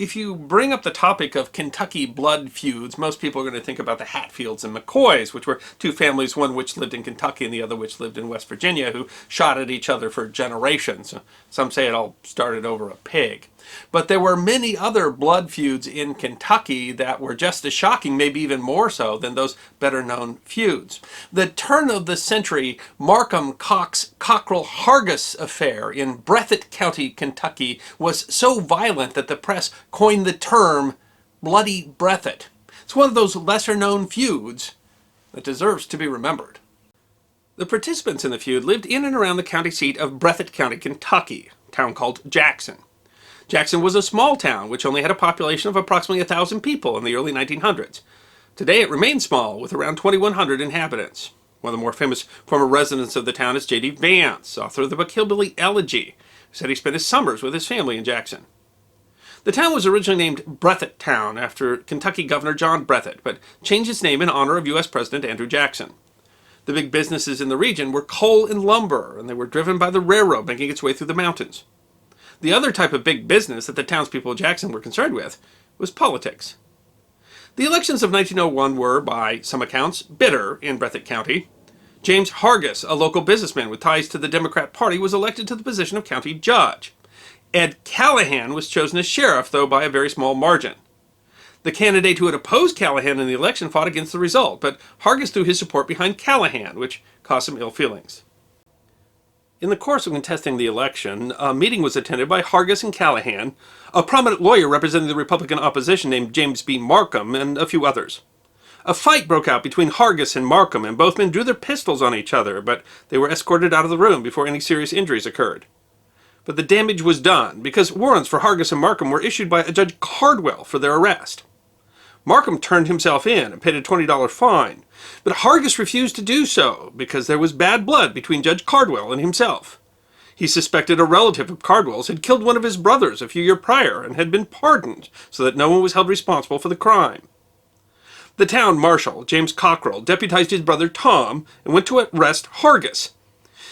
If you bring up the topic of Kentucky blood feuds, most people are going to think about the Hatfields and McCoys, which were two families, one which lived in Kentucky and the other which lived in West Virginia, who shot at each other for generations. Some say it all started over a pig. But there were many other blood feuds in Kentucky that were just as shocking, maybe even more so, than those better-known feuds. The turn-of-the-century Marcum-Cockrill-Callahan Affair in Breathitt County, Kentucky, was so violent that the press coined the term Bloody Breathitt. It's one of those lesser-known feuds that deserves to be remembered. The participants in the feud lived in and around the county seat of Breathitt County, Kentucky, a town called Jackson. Jackson was a small town which only had a population of approximately 1,000 people in the early 1900s. Today it remains small, with around 2,100 inhabitants. One of the more famous former residents of the town is J.D. Vance, author of the book Hillbilly Elegy, who said he spent his summers with his family in Jackson. The town was originally named Breathitt Town after Kentucky Governor John Breathitt, but changed its name in honor of U.S. President Andrew Jackson. The big businesses in the region were coal and lumber, and they were driven by the railroad making its way through the mountains. The other type of big business that the townspeople of Jackson were concerned with was politics. The elections of 1901 were, by some accounts, bitter in Breathitt County. James Hargis, a local businessman with ties to the Democrat Party, was elected to the position of county judge. Ed Callahan was chosen as sheriff, though by a very small margin. The candidate who had opposed Callahan in the election fought against the result, but Hargis threw his support behind Callahan, which caused some ill feelings. In the course of contesting the election, a meeting was attended by Hargis and Callahan, a prominent lawyer representing the Republican opposition named James B. Marcum, and a few others. A fight broke out between Hargis and Marcum, and both men drew their pistols on each other, but they were escorted out of the room before any serious injuries occurred. But the damage was done, because warrants for Hargis and Marcum were issued by a Judge Cardwell for their arrest. Marcum turned himself in and paid a $20 fine, but Hargis refused to do so because there was bad blood between Judge Cardwell and himself. He suspected a relative of Cardwell's had killed one of his brothers a few years prior and had been pardoned so that no one was held responsible for the crime. The town marshal, James Cockrell, deputized his brother Tom and went to arrest Hargis.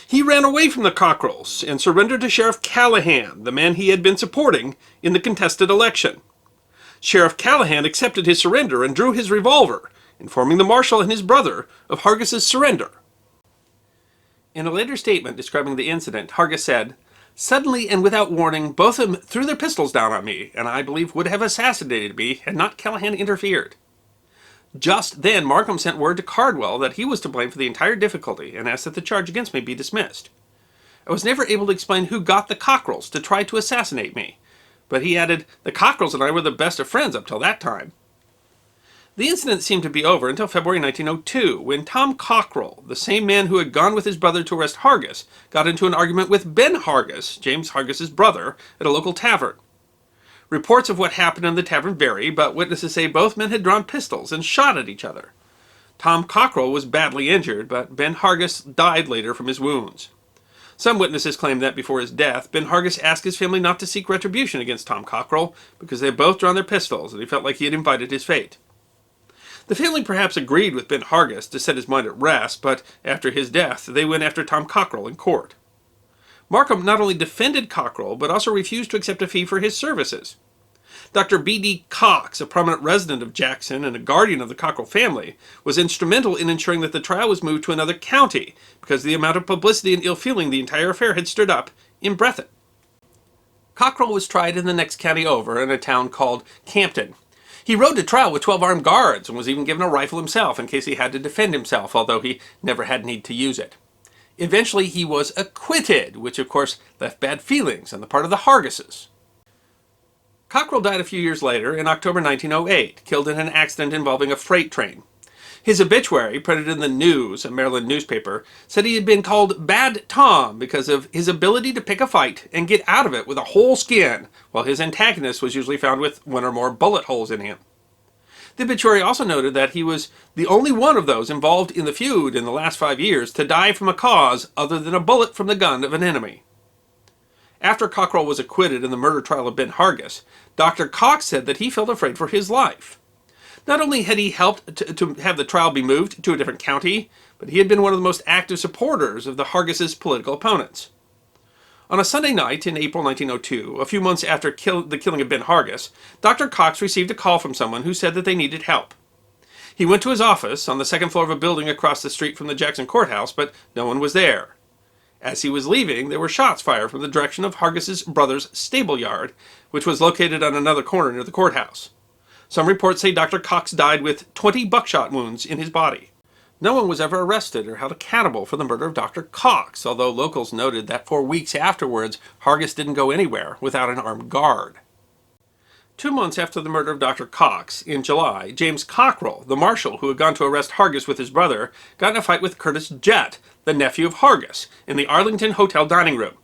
He ran away from the Cockrells and surrendered to Sheriff Callahan, the man he had been supporting in the contested election. Sheriff Callahan accepted his surrender and drew his revolver, informing the marshal and his brother of Hargis's surrender. In a later statement describing the incident, Hargis said, "Suddenly and without warning, both of them threw their pistols down on me, and I believe would have assassinated me had not Callahan interfered." Just then, Marcum sent word to Cardwell that he was to blame for the entire difficulty and asked that the charge against me be dismissed. I was never able to explain who got the Cockrells to try to assassinate me, but he added, "The Cockrells and I were the best of friends up till that time." The incident seemed to be over until February 1902, when Tom Cockrell, the same man who had gone with his brother to arrest Hargis, got into an argument with Ben Hargis, James Hargis's brother, at a local tavern. Reports of what happened in the tavern vary, but witnesses say both men had drawn pistols and shot at each other. Tom Cockrell was badly injured, but Ben Hargis died later from his wounds. Some witnesses claim that before his death, Ben Hargis asked his family not to seek retribution against Tom Cockrell because they had both drawn their pistols and he felt like he had invited his fate. The family perhaps agreed with Ben Hargis to set his mind at rest, but after his death, they went after Tom Cockrell in court. Marcum not only defended Cockrell, but also refused to accept a fee for his services. Dr. B.D. Cox, a prominent resident of Jackson and a guardian of the Cockrell family, was instrumental in ensuring that the trial was moved to another county because of the amount of publicity and ill feeling the entire affair had stirred up in Breathitt. Cockrell was tried in the next county over in a town called Campton. He rode to trial with 12 armed guards and was even given a rifle himself in case he had to defend himself, although he never had need to use it. Eventually he was acquitted, which of course left bad feelings on the part of the Hargises. Cockrell died a few years later in October 1908, killed in an accident involving a freight train. His obituary, printed in the News, a Maryland newspaper, said he had been called Bad Tom because of his ability to pick a fight and get out of it with a whole skin, while his antagonist was usually found with one or more bullet holes in him. The obituary also noted that he was the only one of those involved in the feud in the last 5 years to die from a cause other than a bullet from the gun of an enemy. After Cockrell was acquitted in the murder trial of Ben Hargis, Dr. Cox said that he felt afraid for his life. Not only had he helped to have the trial be moved to a different county, but he had been one of the most active supporters of the Hargises' political opponents. On a Sunday night in April 1902, a few months after the killing of Ben Hargis, Dr. Cox received a call from someone who said that they needed help. He went to his office on the second floor of a building across the street from the Jackson courthouse, but no one was there. As he was leaving, there were shots fired from the direction of Hargis's brother's stable yard, which was located on another corner near the courthouse. Some reports say Dr. Cox died with 20 buckshot wounds in his body. No one was ever arrested or held accountable for the murder of Dr. Cox, although locals noted that for weeks afterwards, Hargis didn't go anywhere without an armed guard. 2 months after the murder of Dr. Cox, in July, James Cockrell, the marshal who had gone to arrest Hargis with his brother, got in a fight with Curtis Jett, the nephew of Hargis, in the Arlington Hotel dining room.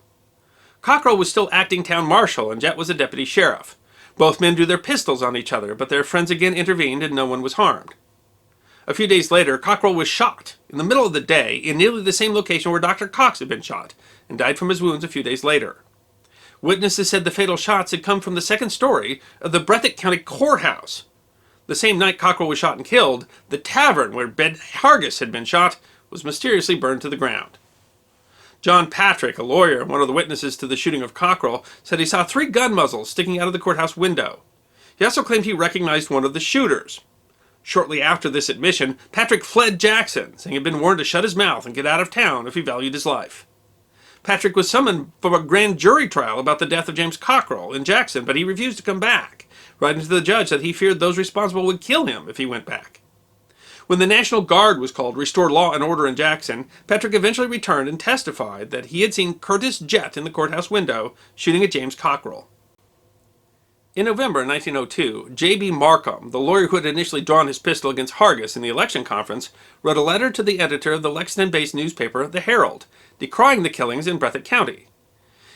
Cockrell was still acting town marshal and Jett was a deputy sheriff. Both men drew their pistols on each other, but their friends again intervened and no one was harmed. A few days later, Cockrell was shot, in the middle of the day, in nearly the same location where Dr. Cox had been shot, and died from his wounds a few days later. Witnesses said the fatal shots had come from the second story of the Breathitt County courthouse. The same night Cockrell was shot and killed, the tavern where Ben Hargis had been shot was mysteriously burned to the ground. John Patrick, a lawyer and one of the witnesses to the shooting of Cockrell, said he saw 3 gun muzzles sticking out of the courthouse window. He also claimed he recognized one of the shooters. Shortly after this admission, Patrick fled Jackson, saying he had been warned to shut his mouth and get out of town if he valued his life. Patrick was summoned for a grand jury trial about the death of James Cockrell in Jackson, but he refused to come back, writing to the judge that he feared those responsible would kill him if he went back. When the National Guard was called to restore law and order in Jackson, Patrick eventually returned and testified that he had seen Curtis Jett in the courthouse window shooting at James Cockrell. In November 1902, J.B. Marcum, the lawyer who had initially drawn his pistol against Hargis in the election conference, wrote a letter to the editor of the Lexington-based newspaper, The Herald, decrying the killings in Breathitt County.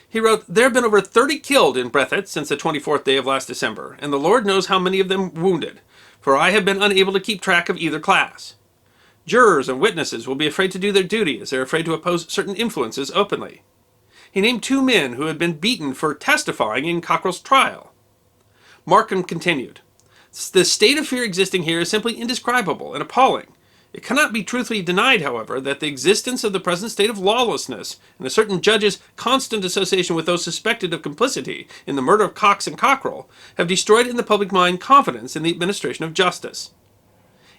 He wrote, "There have been over 30 killed in Breathitt since the 24th day of last December, and the Lord knows how many of them wounded, for I have been unable to keep track of either class. Jurors and witnesses will be afraid to do their duty as they are afraid to oppose certain influences openly." He named 2 men who had been beaten for testifying in Cockrell's trial. Marcum continued, "The state of fear existing here is simply indescribable and appalling. It cannot be truthfully denied, however, that the existence of the present state of lawlessness and a certain judge's constant association with those suspected of complicity in the murder of Cox and Cockrell have destroyed in the public mind confidence in the administration of justice."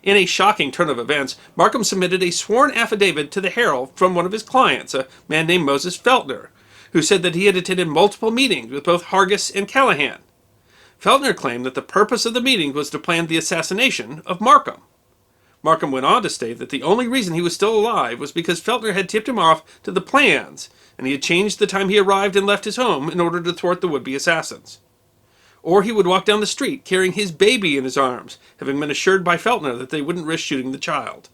In a shocking turn of events, Marcum submitted a sworn affidavit to the Herald from one of his clients, a man named Moses Feltner, who said that he had attended multiple meetings with both Hargis and Callahan. Feltner claimed that the purpose of the meeting was to plan the assassination of Marcum. Marcum went on to state that the only reason he was still alive was because Feltner had tipped him off to the plans, and he had changed the time he arrived and left his home in order to thwart the would-be assassins. Or he would walk down the street carrying his baby in his arms, having been assured by Feltner that they wouldn't risk shooting the child.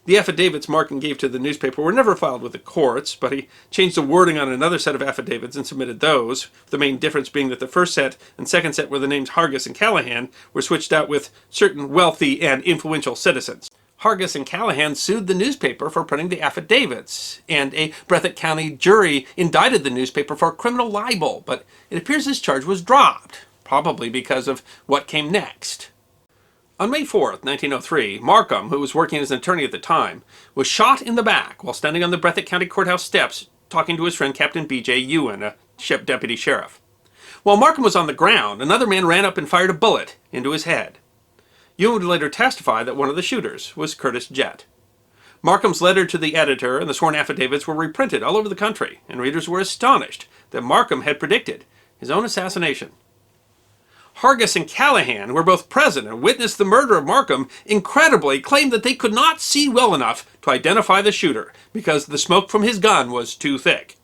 The affidavits Marcum gave to the newspaper were never filed with the courts, but he changed the wording on another set of affidavits and submitted those, the main difference being that the first set and second set where the names Hargis and Callahan were switched out with certain wealthy and influential citizens. Hargis and Callahan sued the newspaper for printing the affidavits, and a Breathitt County jury indicted the newspaper for criminal libel, but it appears this charge was dropped, probably because of what came next. On May 4th, 1903, Marcum, who was working as an attorney at the time, was shot in the back while standing on the Breathitt County Courthouse steps talking to his friend Captain B.J. Ewan, a deputy sheriff. While Marcum was on the ground, another man ran up and fired a bullet into his head. Ewan would later testify that one of the shooters was Curtis Jett. Marcum's letter to the editor and the sworn affidavits were reprinted all over the country, and readers were astonished that Marcum had predicted his own assassination. Hargis and Callahan, who were both present and witnessed the murder of Marcum, incredibly claimed that they could not see well enough to identify the shooter because the smoke from his gun was too thick.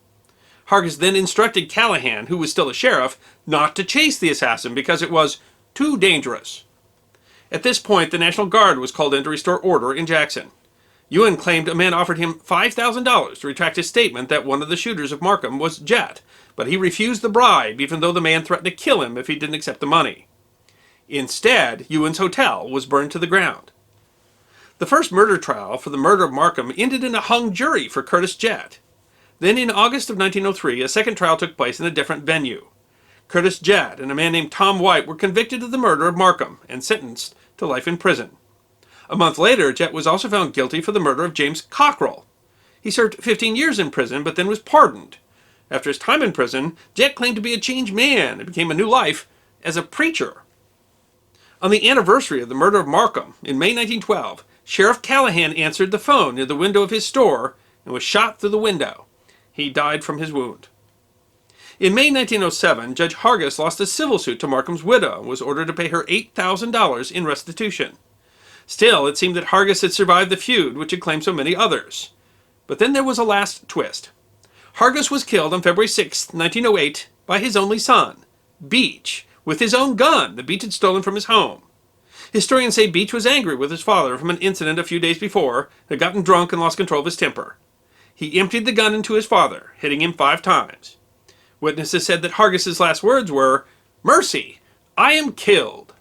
Hargis then instructed Callahan, who was still a sheriff, not to chase the assassin because it was too dangerous. At this point, the National Guard was called in to restore order in Jackson. Ewan claimed a man offered him $5,000 to retract his statement that one of the shooters of Marcum was Jett, but he refused the bribe even though the man threatened to kill him if he didn't accept the money. Instead, Ewan's hotel was burned to the ground. The first murder trial for the murder of Marcum ended in a hung jury for Curtis Jett. Then in August of 1903, a second trial took place in a different venue. Curtis Jett and a man named Tom White were convicted of the murder of Marcum and sentenced to life in prison. A month later, Jett was also found guilty for the murder of James Cockrell. He served 15 years in prison, but then was pardoned. After his time in prison, Jet claimed to be a changed man and became a new life as a preacher. On the anniversary of the murder of Marcum in May 1912, Sheriff Callahan answered the phone near the window of his store and was shot through the window. He died from his wound. In May 1907, Judge Hargis lost a civil suit to Marcum's widow and was ordered to pay her $8,000 in restitution. Still, it seemed that Hargis had survived the feud, which had claimed so many others. But then there was a last twist. Hargis was killed on February 6, 1908, by his only son, Beach, with his own gun that Beach had stolen from his home. Historians say Beach was angry with his father from an incident a few days before, had gotten drunk and lost control of his temper. He emptied the gun into his father, hitting him 5 times. Witnesses said that Hargis's last words were, "Mercy, I am killed."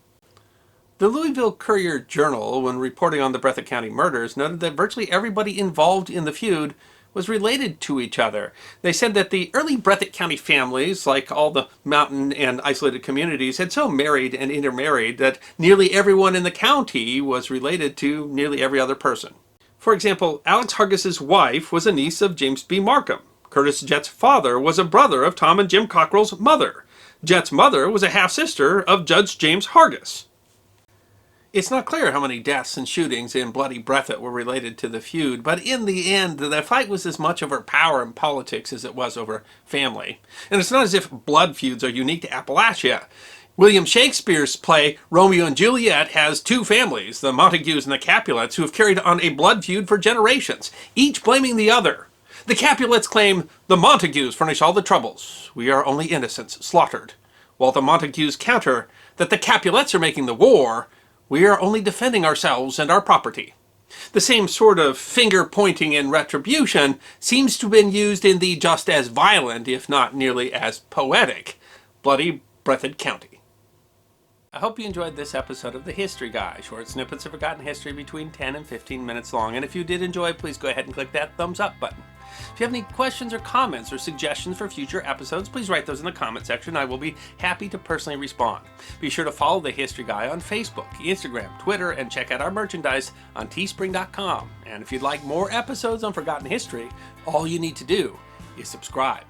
The Louisville Courier-Journal, when reporting on the Breathitt County murders, noted that virtually everybody involved in the feud was related to each other. They said that the early Breathitt County families, like all the mountain and isolated communities, had so married and intermarried that nearly everyone in the county was related to nearly every other person. For example, Alex Hargis's wife was a niece of James B. Marcum. Curtis Jet's father was a brother of Tom and Jim Cockrill's mother. Jet's mother was a half-sister of Judge James Hargis. It's not clear how many deaths and shootings in bloody Breathitt were related to the feud, but in the end, the fight was as much over power and politics as it was over family. And it's not as if blood feuds are unique to Appalachia. William Shakespeare's play Romeo and Juliet has 2 families, the Montagues and the Capulets, who have carried on a blood feud for generations, each blaming the other. The Capulets claim the Montagues furnish all the troubles. We are only innocents, slaughtered. While the Montagues counter that the Capulets are making the war. We are only defending ourselves and our property. The same sort of finger-pointing and retribution seems to have been used in the just as violent, if not nearly as poetic, bloody Breathitt County. I hope you enjoyed this episode of The History Guy, short snippets of forgotten history between 10 and 15 minutes long. And if you did enjoy, please go ahead and click that thumbs up button. If you have any questions or comments or suggestions for future episodes, please write those in the comment section. I will be happy to personally respond. Be sure to follow The History Guy on Facebook, Instagram, Twitter, and check out our merchandise on teespring.com. And if you'd like more episodes on forgotten history, all you need to do is subscribe.